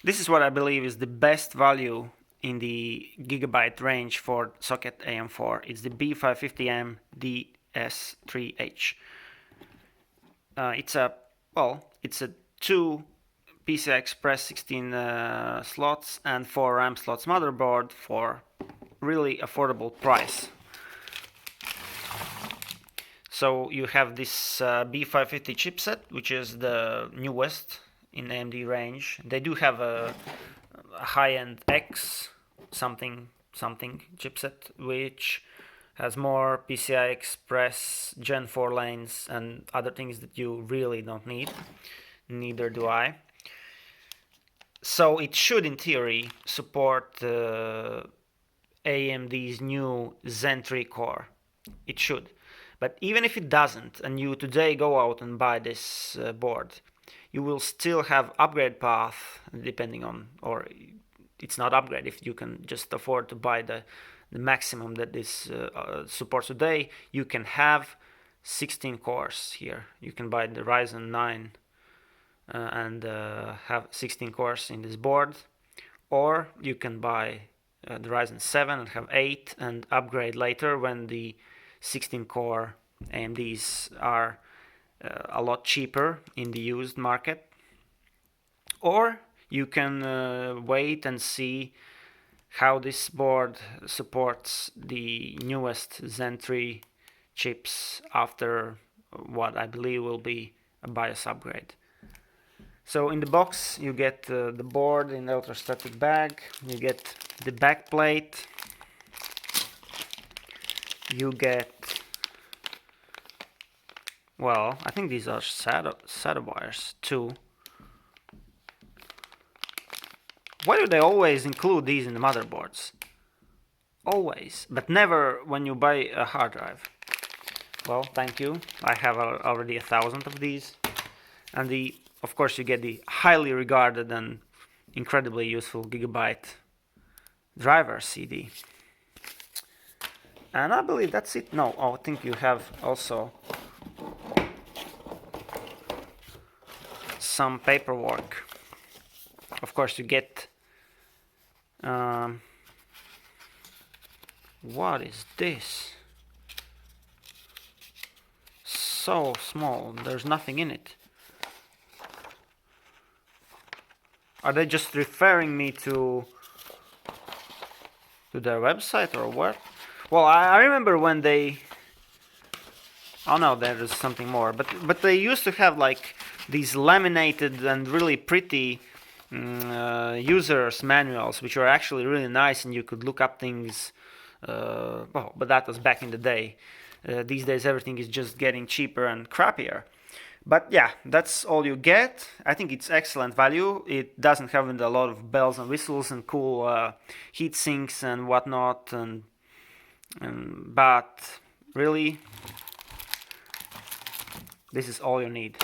This is what I believe is the best value in the Gigabyte range for socket AM4. It's the B550M DS3H. It's a 2 PCI Express 16 slots and 4 RAM slots motherboard for really affordable price. So you have this B550 chipset, which is the newest in AMD range. They do have a high-end X something chipset, which has more PCI Express Gen 4 lanes and other things that you really don't need. Neither do I. So it should, in theory, support AMD's new Zen 3 core. It should. But even if it doesn't, and you today go out and buy this board, you will still have upgrade path, depending on, or it's not upgrade if you can just afford to buy the maximum that this supports today. You can have 16 cores here. You can buy the Ryzen 9 and have 16 cores in this board, or you can buy the Ryzen 7 and have 8 and upgrade later when the 16 core AMDs are a lot cheaper in the used market. Or you can wait and see how this board supports the newest Zen 3 chips after what I believe will be a BIOS upgrade. So in the box you get the board in the electrostatic bag, you get the back plate, you get, well, I think these are SATA wires too. Why do they always include these in the motherboards? Always, but never when you buy a hard drive. Well, thank you. I have already 1,000 of these. And of course you get the highly regarded and incredibly useful Gigabyte driver CD. And I believe that's it. No, I think you have also some paperwork. Of course you get what is this? So small, there's nothing in it. Are they just referring me to their website or what? Well, I remember when they... Oh no, there is something more. But they used to have like these laminated and really pretty users manuals, which were actually really nice, and you could look up things. Well, but that was back in the day. These days everything is just getting cheaper and crappier. But yeah, that's all you get. I think it's excellent value. It doesn't have a lot of bells and whistles and cool heat sinks and whatnot, but really, this is all you need.